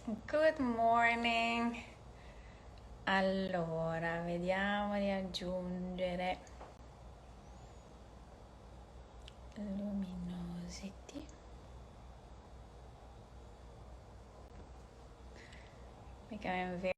Good morning. Allora, vediamo di aggiungere luminosity. Perché I'm very...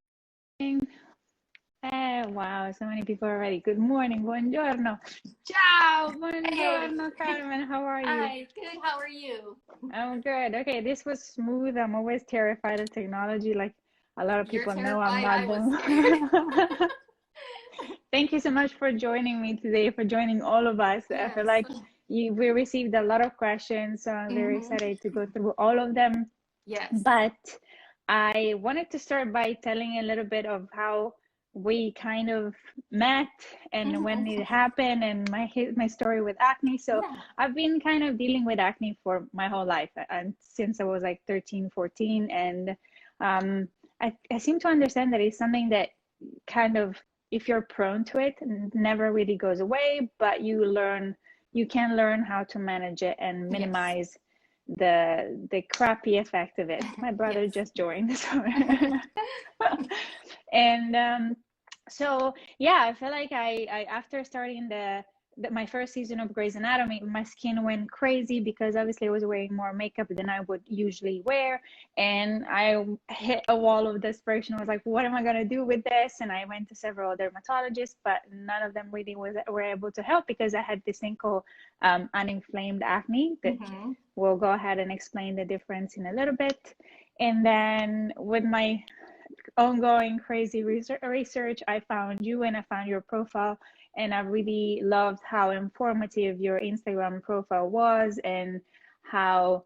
wow, so many people already. Good morning, buongiorno. Ciao, Hey, buongiorno, Carmen. How are you? hi, good. How are you? I'm good. Okay, this was smooth. I'm always terrified of technology. Like a lot of You're people know I'm terrified. not I was scared. the Thank you so much for joining me today, for joining all of us. I feel Yes. like we received a lot of questions, so I'm very Mm-hmm. excited to go through all of them. Yes. But I wanted to start by telling a little bit of how we kind of met and when Mm-hmm. it happened and my story with acne. So Yeah. I've been kind of dealing with acne for my whole life and since I was like 13, 14. And I seem to understand that it's something that kind of, if you're prone to it, never really goes away, but you can learn how to manage it and Yes. minimize the crappy effect of it. My brother Yes. just joined. So and so yeah, I feel like I after starting my first season of Grey's Anatomy, my skin went crazy because obviously I was wearing more makeup than I would usually wear, and I hit a wall of desperation. I was like, what am I gonna do with this? And I went to several dermatologists, but none of them really were able to help because I had this thing called uninflamed acne that Mm-hmm. we'll go ahead and explain the difference in a little bit. And then with my ongoing crazy research, I found you and I found your profile. And I really loved how informative your Instagram profile was and how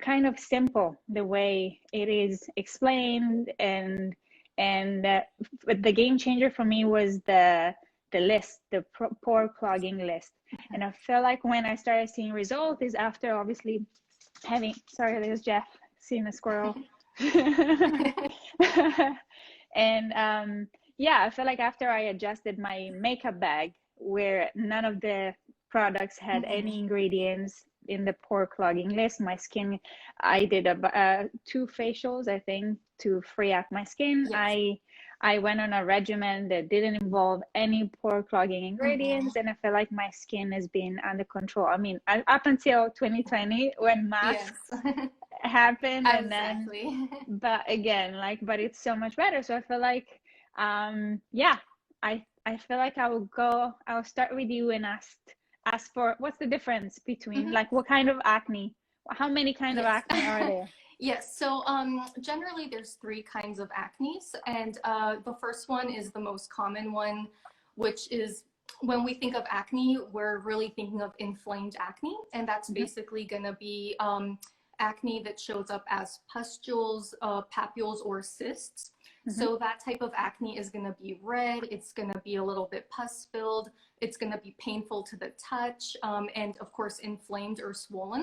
kind of simple the way it is explained. But the game changer for me was the list, the pore clogging list. And I feel like when I started seeing results is after obviously having, sorry, there's Jeff seeing a squirrel. And yeah, I feel like after I adjusted my makeup bag, where none of the products had any Mm-hmm. ingredients in the pore clogging list, my skin, I did two facials, I think, to free up my skin. Yes. I went on a regimen that didn't involve any pore clogging Mm-hmm. ingredients, and I feel like my skin has been under control. I mean, up until 2020 when Yes. masks happened, and then Exactly. but again, like, but it's so much better. So I feel like yeah, I feel like I'll start with you and ask for what's the difference between, Mm-hmm. like, what kind of acne, how many kind of Yes. acne are there? Yes. So generally there's three kinds of acne, and the first one is the most common one, which is when we think of acne, we're really thinking of inflamed acne, and that's Mm-hmm, basically going to be acne that shows up as pustules, papules, or cysts. mm-hmm, So that type of acne is going to be red. It's going to be a little bit pus filled. It's going to be painful to the touch, and of course inflamed or swollen.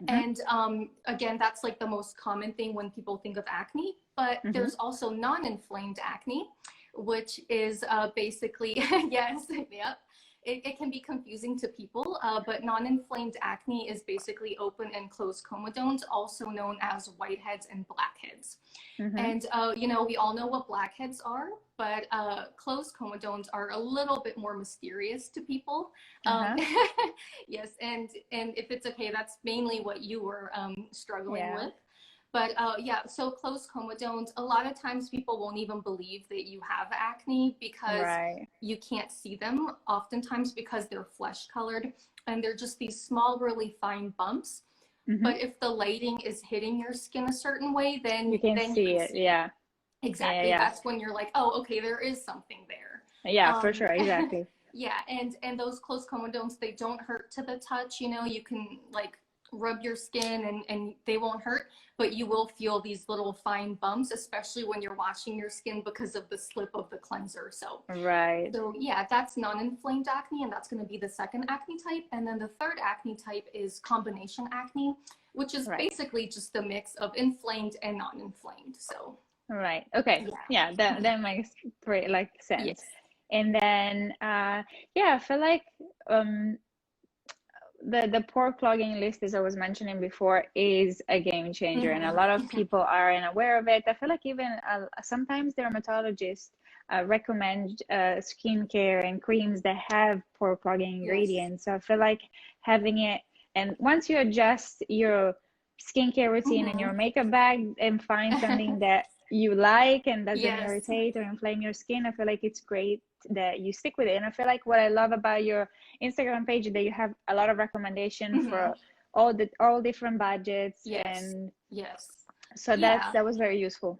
mm-hmm, And again, that's like the most common thing when people think of acne. But mm-hmm. there's also non-inflamed acne, which is basically, yes, yep. It can be confusing to people, but non-inflamed acne is basically open and closed comedones, also known as whiteheads and blackheads. Mm-hmm. And we all know what blackheads are, but closed comedones are a little bit more mysterious to people. Um, Uh-huh. yes, and if it's okay, that's mainly what you were struggling Yeah. with. But yeah, so closed comedones, a lot of times people won't even believe that you have acne because Right. you can't see them, oftentimes because they're flesh colored and they're just these small, really fine bumps. Mm-hmm. But if the lighting is hitting your skin a certain way, You then can then you see can it. see it. Yeah. Yeah. Exactly. Yeah. That's when you're like, oh, okay, there is something there. Yeah, for sure. Exactly. Yeah, and those closed comedones, they don't hurt to the touch. You can like rub your skin and they won't hurt, but you will feel these little fine bumps, especially when you're washing your skin because of the slip of the cleanser. So Right. so yeah, that's non-inflamed acne, and that's going to be the second acne type. And then the third acne type is combination acne, which is Right. basically just the mix of inflamed and non-inflamed. So Right. Okay. yeah, Yeah, that makes great, like, sense. yes. And then yeah, I feel like um the pore clogging list, as I was mentioning before, is a game changer, and a lot of people aren't aware of it. I feel like even sometimes dermatologists recommend skincare and creams that have pore clogging Yes. ingredients. So I feel like having it, and once you adjust your skincare routine and your makeup bag and find something that you like and doesn't Yes. irritate or inflame your skin, I feel like it's great that you stick with it. And I feel like what I love about your Instagram page is that you have a lot of recommendation for all different budgets, Yes. and Yes. so Yeah. that was very useful.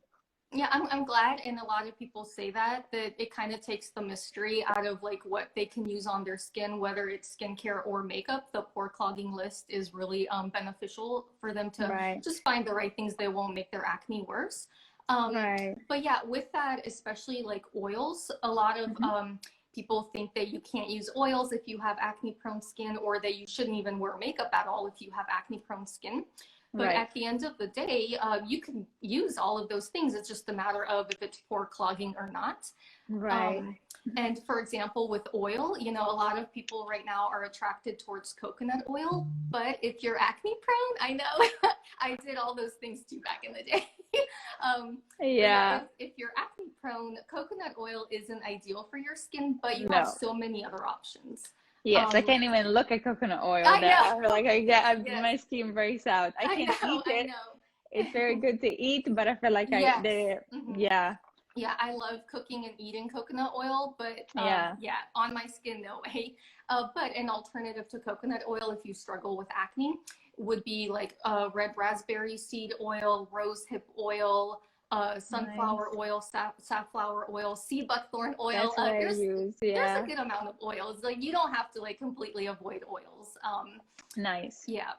Yeah, I'm glad, and a lot of people say that it kind of takes the mystery out of like what they can use on their skin, whether it's skincare or makeup. The pore clogging list is really beneficial for them to Right, just find the right things that won't make their acne worse. right. But yeah, with that, especially like oils, a lot of Hmm. people think that you can't use oils if you have acne prone skin, or that you shouldn't even wear makeup at all if you have acne prone skin. But Right, at the end of the day, you can use all of those things. It's just a matter of if it's pore clogging or not. right. Um, and for example, with oil, you know, a lot of people right now are attracted towards coconut oil. But if you're acne prone, I know I did all those things too back in the day. But yeah, Yeah, if you're acne prone, coconut oil isn't ideal for your skin, but you have no. so many other options. Yes, I Um, can't even look at coconut oil. I That I feel know. like Yes, my skin breaks out. I I can know. eat I it. It's very know. good to eat, but I feel like Yes. Hmm. yeah, Yeah, I love cooking and eating coconut oil, but yeah. yeah, on my skin, no way. But an alternative to coconut oil, if you struggle with acne, would be like red raspberry seed oil, rose hip oil, Nice. sunflower oil, safflower oil, sea buckthorn oil. That's what I use. There's a Yeah. good amount of oils. Like you don't have to like completely avoid oils. Nice. Yeah,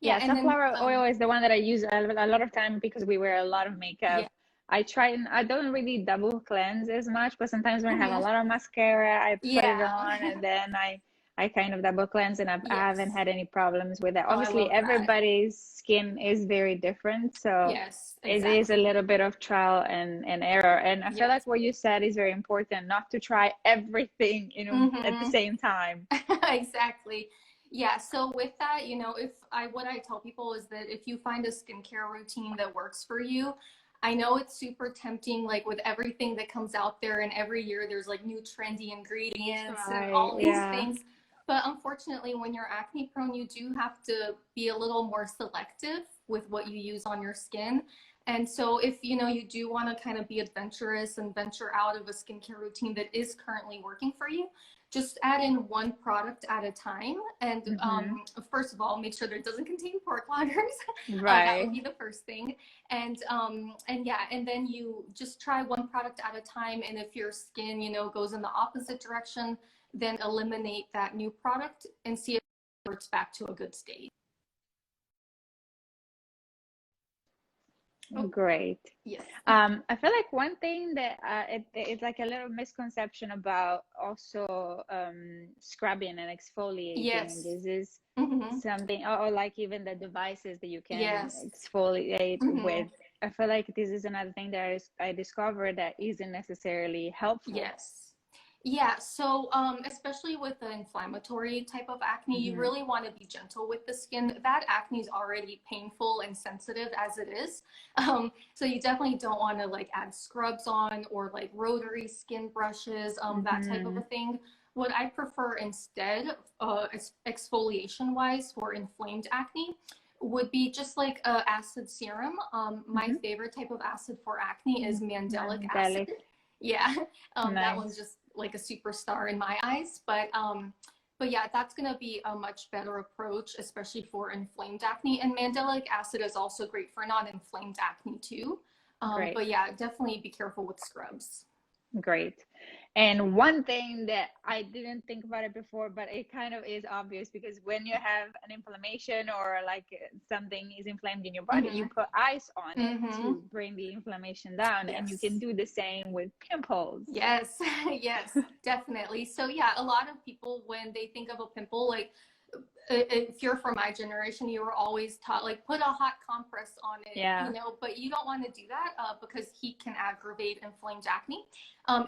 yeah, Yeah, and then sunflower oil is the one that I use a lot of time because we wear a lot of makeup. yeah. I try and I don't really double cleanse as much, but sometimes when I have a Mhm. lot of mascara, I put it Yeah. on and then I kind of double cleanse, and I haven't Yes. had any problems with that. Oh, I Obviously, love that. everybody's skin is very different, so Yes, it is a exactly. little bit of trial and error. And I feel Yes. like what you said is very important, not to try everything, at the Mm-hmm. same time. Exactly. Yeah. So with that, you know, if I what I tell people is that if you find a skincare routine that works for you, I know it's super tempting, like with everything that comes out there, and every year there's like new trendy ingredients and Try, all these yeah. things. But unfortunately, when you're acne prone, you do have to be a little more selective with what you use on your skin. And so if you know you do want to kind of be adventurous and venture out of a skincare routine that is currently working for you, just add in one product at a time. And Hmm. first of all, make sure that it doesn't contain pore cloggers. That would Right. be the first thing. And yeah, and then you just try one product at a time. And if your skin, you know, goes in the opposite direction, then eliminate that new product and see if it works back to a good state. Oh, Great. yes. I feel like one thing that it's like a little misconception about also scrubbing and exfoliating, and Yes. this is Mm-hmm. something, or like even the devices that you can Yes. exfoliate Mm-hmm. with. I feel like this is another thing that I discovered that isn't necessarily helpful. Yes. Yeah, so especially with the inflammatory type of acne, you Hmm. really want to be gentle with the skin. That acne is already painful and sensitive as it is. So you definitely don't want to like add scrubs on or like rotary skin brushes, that type of a Hmm. thing. What I prefer instead, exfoliation wise for inflamed acne, would be just like a acid serum. My Hmm. favorite type of acid for acne is mandelic acid. Mandelic. Yeah, that one's Nice. just like a superstar in my eyes. But yeah, that's gonna be a much better approach, especially for inflamed acne. And mandelic acid is also great for non-inflamed acne too. Great. But yeah, definitely be careful with scrubs. Great. And one thing that I didn't think about it before, but it kind of is obvious, because when you have an inflammation or like something is inflamed in your body, you Mm-hmm. put ice on it Mm-hmm. to bring the inflammation down. And you can Yes. do the same with pimples. Yes, yes, definitely. So yeah, a lot of people when they think of a pimple, like if you're from my generation, you were always taught like put a hot compress on it, you Yeah, know, but you don't want to do that because heat can aggravate inflamed acne.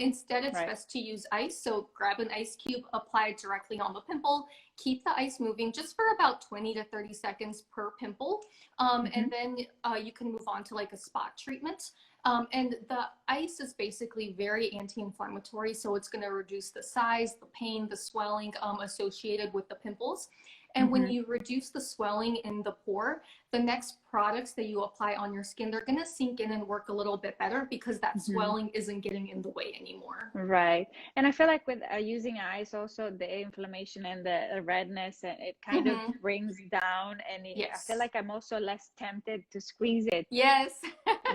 Instead, it's right. best to use ice. So grab an ice cube, apply it directly on the pimple, Keep the ice moving just for about 20 to 30 seconds per pimple. And then you can move on to like a spot treatment. And the ice is basically very anti-inflammatory, so it's going to reduce the size, the pain, the swelling associated with the pimples. And when you reduce the swelling in the pore, the next products that you apply on your skin, they're going to sink in and work a little bit better because that swelling isn't getting in the way anymore. Right. And I feel like with using ice also, the inflammation and the redness, and it kind of brings down, and I feel like I'm also less tempted to squeeze it. Yes.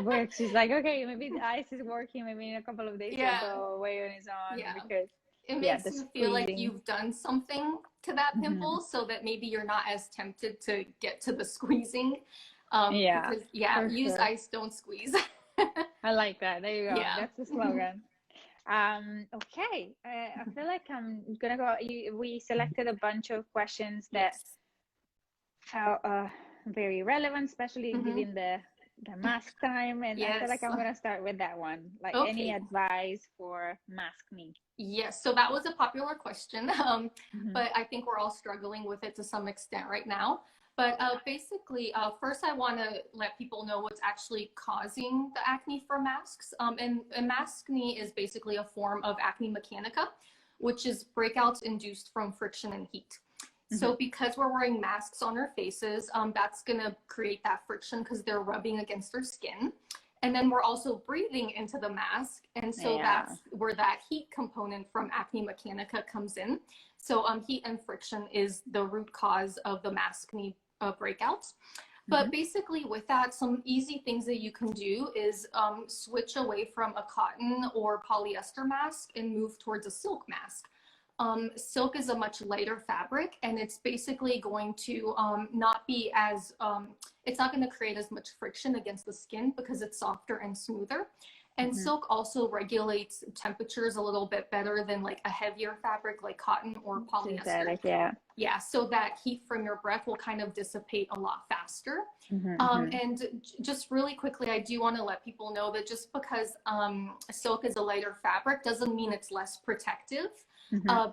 Which is like, okay, maybe the ice is working, maybe in a couple of days it'll go away on its own, because it makes the you feel like squeezing. you've done something to that pimple, so that maybe you're not as tempted to get to the squeezing. Because use ice, don't squeeze. I like that. There you go. That's the slogan. Okay. I feel like I'm gonna go. We selected a bunch of questions that felt very relevant, especially given the mask time, and I feel like I'm gonna start with that one. Like, any advice for maskne? Yes, so that was a popular question, but I think we're all struggling with it to some extent right now. But basically, first I want to let people know what's actually causing the acne for masks. And maskne is basically a form of acne mechanica, which is breakouts induced from friction and heat. So because we're wearing masks on our faces, that's going to create that friction because they're rubbing against our skin. And then we're also breathing into the mask. And so that's where that heat component from acne mechanica comes in. So heat and friction is the root cause of the maskne breakouts. But basically with that, some easy things that you can do is switch away from a cotton or polyester mask and move towards a silk mask. Silk is a much lighter fabric, and it's basically going to not be as, it's not going to create as much friction against the skin because it's softer and smoother. And silk also regulates temperatures a little bit better than like a heavier fabric like cotton or polyester. Synthetic, so that heat from your breath will kind of dissipate a lot faster. And just really quickly, I do want to let people know that just because silk is a lighter fabric doesn't mean it's less protective.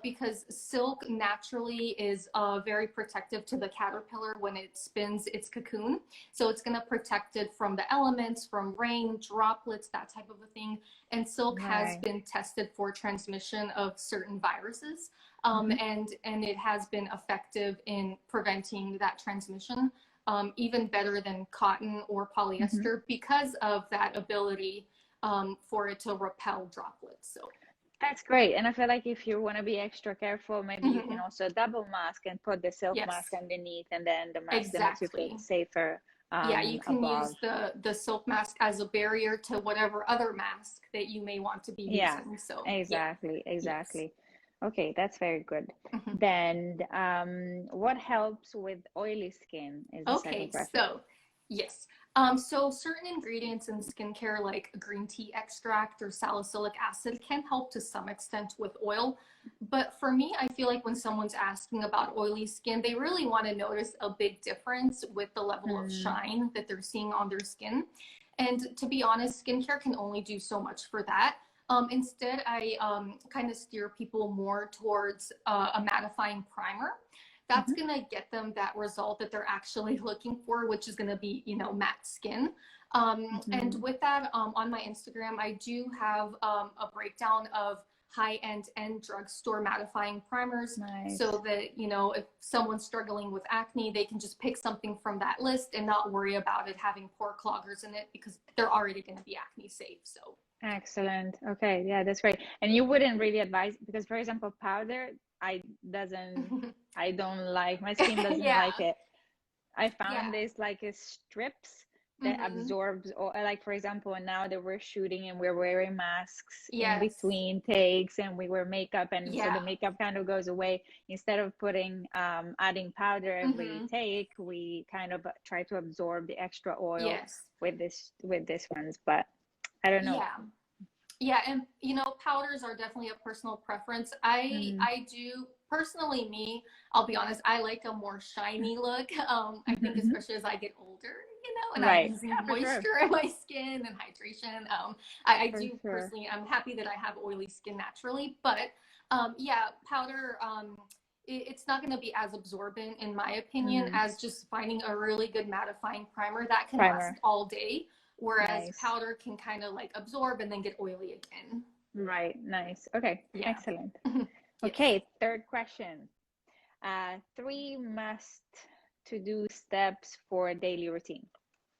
Because silk naturally is very protective to the caterpillar when it spins its cocoon. So it's going to protect it from the elements, from rain, droplets, that type of a thing. And silk has been tested for transmission of certain viruses. And it has been effective in preventing that transmission, even better than cotton or polyester because of that ability for it to repel droplets. So that's great. And I feel like if you want to be extra careful, maybe you can also double mask and put the silk mask underneath, and then the mask that makes you feel safer. You can use the silk mask as a barrier to whatever other mask that you may want to be using. So exactly. Okay, that's very good. Then what helps with oily skin is the second question. So so certain ingredients in skincare like green tea extract or salicylic acid can help to some extent with oil. But for me, I feel like when someone's asking about oily skin, they really want to notice a big difference with the level of shine that they're seeing on their skin. And to be honest, skincare can only do so much for that. Instead, I kind of steer people more towards a mattifying primer. That's going to get them that result that they're actually looking for, which is going to be, matte skin. And with that, on my Instagram, I do have a breakdown of high-end and drugstore mattifying primers. So that, if someone's struggling with acne, they can just pick something from that list and not worry about it having pore cloggers in it because they're already going to be acne safe. So excellent. Okay, yeah, that's great. And you wouldn't really advise, because for example, powder, I don't like, my skin doesn't like it. I found this like a strips that absorbs, or like for example, now that we're shooting and we're wearing masks in between takes, and we wear makeup, and so the makeup kind of goes away. Instead of adding powder every take, we kind of try to absorb the extra oil with this ones, but I don't know. And powders are definitely a personal preference. I do personally, I'll be honest, I like a more shiny look. I think especially as I get older, and I'm losing moisture in my skin and hydration. I do personally, I'm happy that I have oily skin naturally, but powder it's not going to be as absorbent, in my opinion, Mm. as just finding a really good mattifying primer that can last Primer. all day, whereas Nice. powder can kind of like absorb and then get oily again. Right. Nice. Okay. Yeah. Excellent. Yes. Okay. Third question. 3 must to do steps for a daily routine.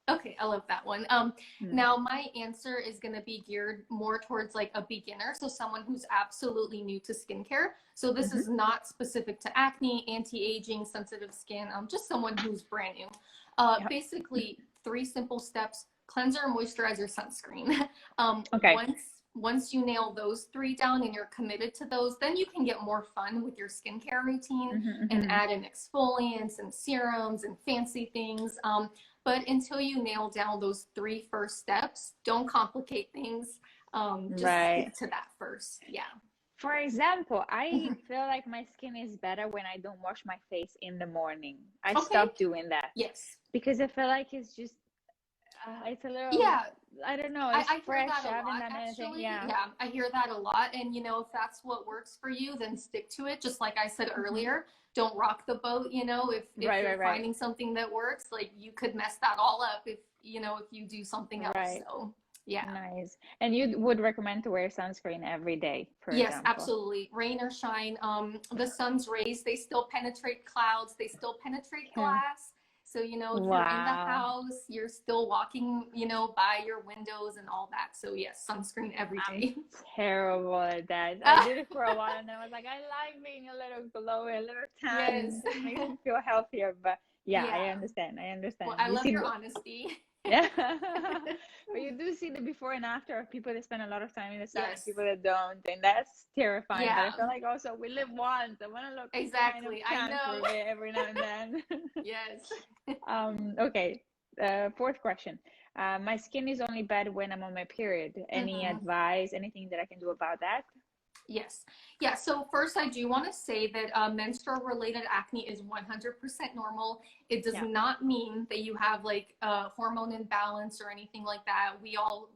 Okay, I love that one. Mm. Now my answer is going to be geared more towards like a beginner, so someone who's absolutely new to skincare. So this Mm-hmm. is not specific to acne, anti-aging, sensitive skin, just someone who's brand new. Yep. Basically, 3 simple steps: cleanser, moisturizer, sunscreen. Okay. Once you nail those 3 down and you're committed to those, then you can get more fun with your skincare routine Mm-hmm, and mm-hmm. add in exfoliants and serums and fancy things. But until you nail down those 3 first steps, don't complicate things. Just Right. stick to that first. Yeah. For example, I feel like my skin is better when I don't wash my face in the morning. I Okay. stopped doing that Yes. because I feel like it's just, it's a little, Yeah. I don't know, it's I hear fresh. that a I haven't lot, done anything. actually. Yeah. Yeah, I hear that a lot. And, if that's what works for you, then stick to it. Just like I said Mm-hmm. earlier, don't rock the boat. If Right, you're right, right. finding something that works, like you could mess that all up if you do something else. Right. So, yeah. Nice. And you would recommend to wear sunscreen every day, for Yes, example. absolutely. Rain or shine, the sun's rays, they still penetrate clouds, they still penetrate Yeah. glass. So, if you're in the Wow. house, you're still walking, by your windows and all that. So, yes, sunscreen every I'm day. terrible at that. I did it for a while and I was like, I like being a little glowy, a little Yes. tan. It makes me feel healthier. But yeah, I Yeah. understand. I understand. Well, I You love see, your honesty. yeah. But you do see the before and after of people that spend a lot of time in the sun and Yes. people that don't, and that's terrifying. But I Yeah, feel like also we live once. I want to look kind of exactly. I tan for know. a bit every now and then. Yes. Okay. Fourth question. My skin is only bad when I'm on my period. Any Mhm. advice? Anything that I can do about that? Yes. Yeah. So first, I do want to say that menstrual-related acne is 100% normal. It does Yeah. not mean that you have like a hormone imbalance or anything like that. We all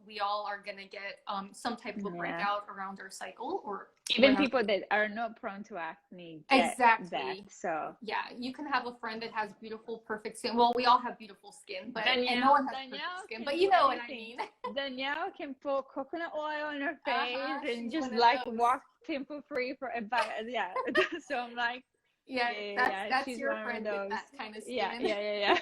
are gonna get some type of a Yeah. breakout around our cycle, or Even when our people that are not prone to acne get that. exactly. So Yeah, you can have a friend that has beautiful, perfect skin. Well, we all have beautiful skin, and no one has perfect skin. Can But do you know what I anything. mean. Danielle can put coconut oil on her face and She's just one of like those. walk pimple free for about, yeah. So I'm like, Yeah, yeah, that's she's your one of friend with those. that kind of Yeah, skin. yeah.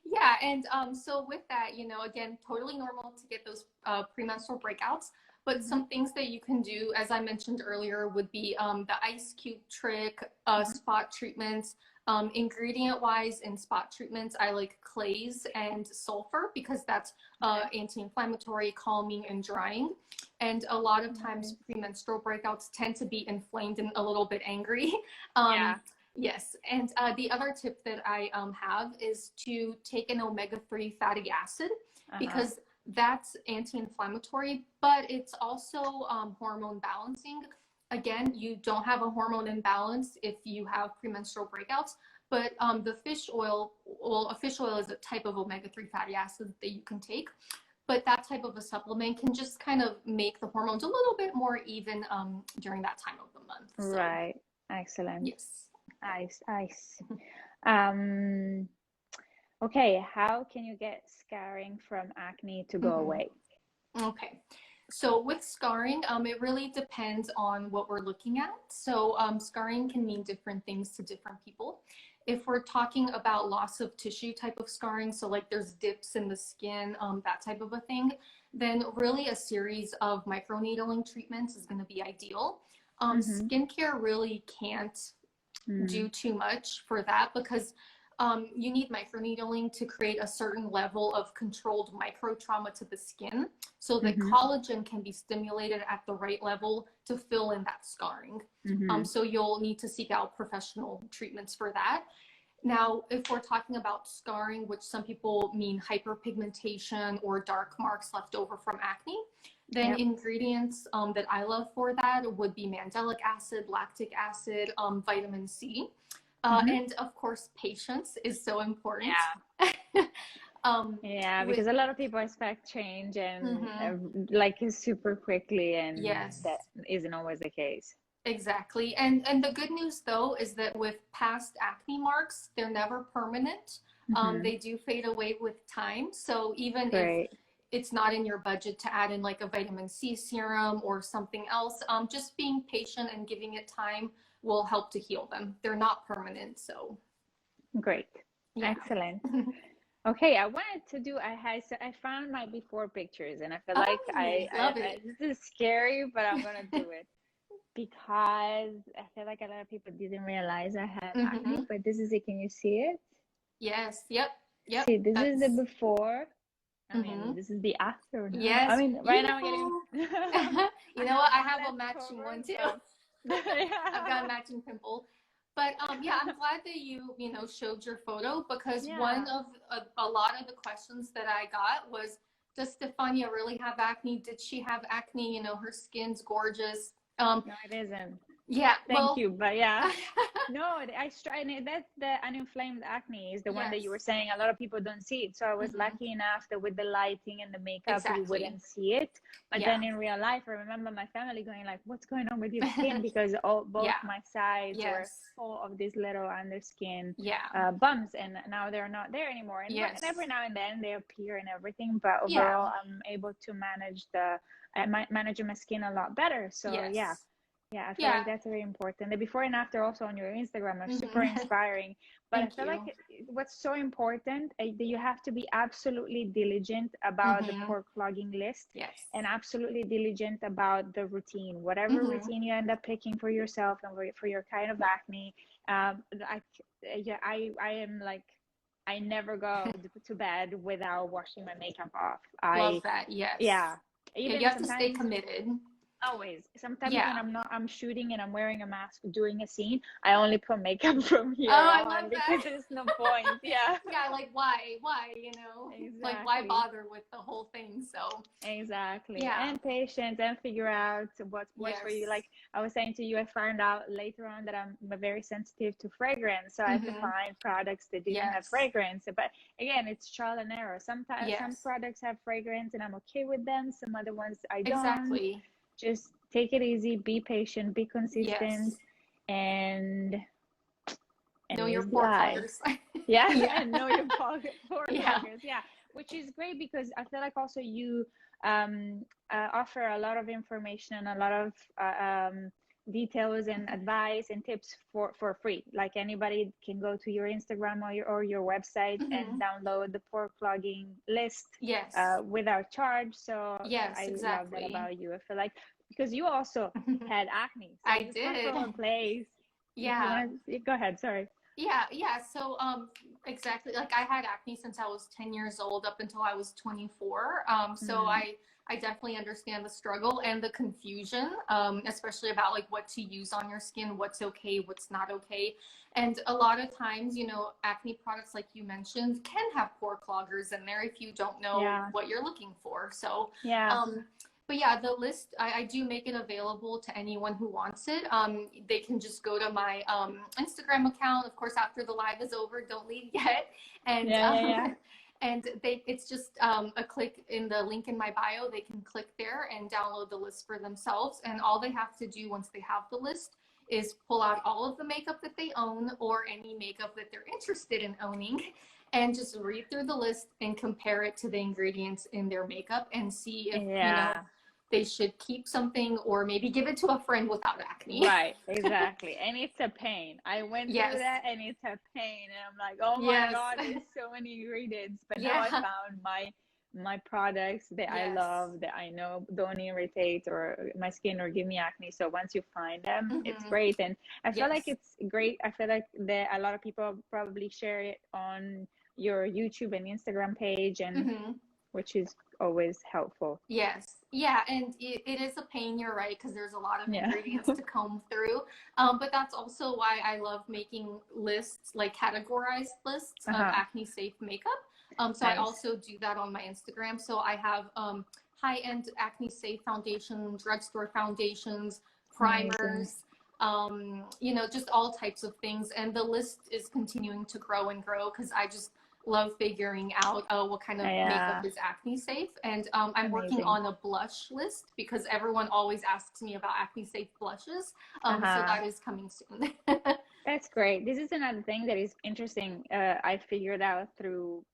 Yeah, and so with that, again, totally normal to get those premenstrual breakouts. But Mm-hmm. some things that you can do, as I mentioned earlier, would be the ice cube trick, Mm-hmm. spot treatments. Ingredient-wise, in spot treatments, I like clays and sulfur because that's anti-inflammatory, calming, and drying. And a lot of times, premenstrual breakouts tend to be inflamed and a little bit angry. Yeah. Yes, and the other tip that I have is to take an omega-3 fatty acid because that's anti-inflammatory, but it's also hormone balancing. Again, you don't have a hormone imbalance if you have premenstrual breakouts, but the fish oil, well, a fish oil is a type of omega-3 fatty acid that you can take, but that type of a supplement can just kind of make the hormones a little bit more even during that time of the month. So, Right. Excellent. yes. Nice. Okay, how can you get scarring from acne to go away? Okay. So with scarring, it really depends on what we're looking at. So scarring can mean different things to different people. If we're talking about loss of tissue type of scarring, so like there's dips in the skin, that type of a thing, then really a series of microneedling treatments is going to be ideal. Skincare really can't do too much for that because you need microneedling to create a certain level of controlled micro trauma to the skin so that collagen can be stimulated at the right level to fill in that scarring. So you'll need to seek out professional treatments for that. Now, if we're talking about scarring, which some people mean hyperpigmentation or dark marks left over from acne, then ingredients that I love for that would be mandelic acid, lactic acid, vitamin C. And of course, patience is so important. Yeah, because a lot of people expect change and like super quickly, and Yes. that isn't always the case. Exactly. And the good news though is that with past acne marks, they're never permanent. Hmm. They do fade away with time. So even if Great. it's not in your budget to add in like a vitamin C serum or something else, just being patient and giving it time will help to heal them. They're not permanent. So Great. yeah. Excellent. Okay, I wanted to do, so I found my before pictures and I feel like Oh, nice. Love it. this is scary, but I'm gonna do it because I feel like a lot of people didn't realize I had acne, Hmm. but this is it. Can you see it? Yes. Yep. Yep. See, this is the That's, before. I mean, hmm, this is the after now. I yes. mean, right now I'm getting, Beautiful. I You know have what? I one have a left matching covered, one too. but I've got a yeah. matching pimple. But yeah, I'm glad that you know, showed your photo because one Yeah. of a lot of the questions that I got was, does Stefania really have acne? Did she have acne? You know, her skin's gorgeous. No, it isn't. Yeah, Thank well, you, but yeah. No, and that's the uninflamed acne is the one that yes, you were saying. A lot of people don't see it. So I was hmm, lucky enough that with the lighting and the makeup, you exactly. wouldn't see it. But Yeah. then in real life, I remember my family going like, "What's going on with your skin?" Because both Yeah, my sides were yes, full of these little underskin yeah, bumps, and now they're not there anymore. And yes, every now and then they appear and everything, but yeah, overall, I'm able to manage my skin a lot better. So yeah. yes, Yeah, I feel yeah, like that's very important. The before and after also on your Instagram are super hmm. inspiring. But I Thank feel like you. what's so important that you have to be absolutely diligent about the Hmm. pore clogging list Yes. and absolutely diligent about the routine. Whatever Hmm. routine you end up picking for yourself and for your kind of acne, I, yeah, I am like, I never go to bed without washing my makeup off. Love that. Yes. Yeah, Yeah, you even have to stay sometimes. committed. Always. Sometimes when Yeah. I'm shooting and I'm wearing a mask doing a scene, I only put makeup from Oh, here I on love that. because there's no point. Yeah. Yeah, like why, you know? Like why Exactly. bother with the whole thing? So, Exactly. yeah. And patience and figure out what's for you. Yes. Like I was saying to you, I found out later on that I'm very sensitive to fragrance. So I had to Mm-hmm. find products that didn't have Yes. fragrance. But again, it's trial and error. Sometimes some Yes. products have fragrance and I'm okay with them. Some other ones I don't. Exactly. Just take it easy, be patient, be consistent, Yes. and Know your use the pore eye. cloggers. Yeah, Yeah. and know your pore Yeah. cloggers. Yeah, which is great because I feel like also you offer a lot of information and a lot of details and advice and tips for free. Like anybody can go to your Instagram or your website and Mm-hmm. download the pore clogging list Yes. without charge. So Yes, I love that exactly. about you. I feel like because you also had acne, so I you come did. from a place. You Yeah. want to go ahead? Sorry. Yeah, yeah. So, exactly. Like I had acne since I was 10 years old up until I was 24. So Mm, I definitely understand the struggle and the confusion, especially about like what to use on your skin, what's okay, what's not okay. And a lot of times, you know, acne products, like you mentioned, can have pore cloggers in there if you don't know yeah, what you're looking for. So, yeah. um, but yeah, the list, I do make it available to anyone who wants it. They can just go to my Instagram account. Of course, after the live is over, don't leave yet. And Yeah, yeah, yeah. and it's just a click in the link in my bio. They can click there and download the list for themselves. And all they have to do once they have the list is pull out all of the makeup that they own or any makeup that they're interested in owning and just read through the list and compare it to the ingredients in their makeup and see if, you know, Yeah, they should keep something or maybe give it to a friend without acne. right, exactly. And it's a pain. I went through Yes. that and it's a pain. And I'm like, oh my Yes. God, there's so many ingredients. But now I Yeah. found my products that I Yes. love that I know don't irritate or my skin or give me acne. So once you find them, it's Mm-hmm. great. And I feel like Yes. it's great. I feel like that a lot of people probably share it on your YouTube and Instagram page and Mm-hmm. which is always helpful. Yes. Yeah. And it is a pain, you're right, because there's a lot of Yeah. ingredients to comb through. But that's also why I love making lists, like categorized lists of Uh-huh. acne safe makeup. So I Nice. also do that on my Instagram. So I have high-end acne safe foundation, drugstore foundations, Amazing. primers, you know, just all types of things. And the list is continuing to grow and grow because I just love figuring out what kind of makeup Yeah, is acne safe. And I'm working amazing. on a blush list because everyone always asks me about acne safe blushes. So Uh-huh. that is coming soon. That's great. This is another thing that is interesting. I figured out through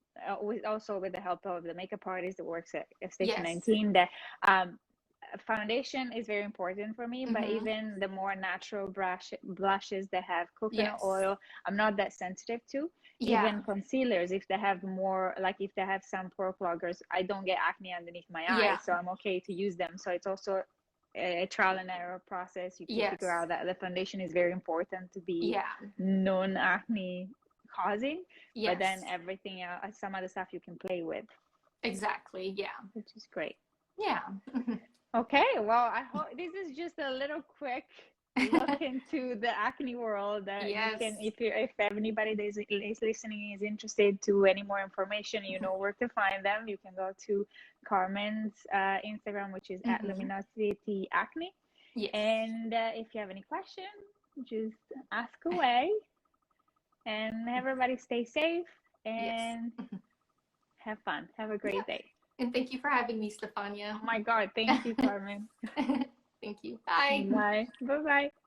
also with the help of the makeup artist that works at Station Yes. 19 that um, foundation is very important for me, but Mm-hmm. even the more natural blushes that have coconut Yes. oil, I'm not that sensitive to. Yeah. Even concealers, if they have more, like if they have some pore pluggers, I don't get acne underneath my Yeah. eyes, so I'm okay to use them. So it's also a trial and error process. You figure Yes. out that the foundation is very important to be Yeah. non-acne causing, but then Yes. everything else, some other stuff you can play with, Exactly. Yeah. which is great. Yeah. Okay, well, I hope this is just a little quick look into the acne world that you can, Yes. if anybody that is listening is interested to any more information, you know where to find them. You can go to Carmen's Instagram, which is at Mm-hmm. Luminosity Acne. Yes. And if you have any questions, just ask away. And everybody stay safe Yes. and have fun. Have a Yeah. great day. And thank you for having me, Stefania. Oh my God, thank you, Carmen. Thank you. Bye. Bye. Bye bye.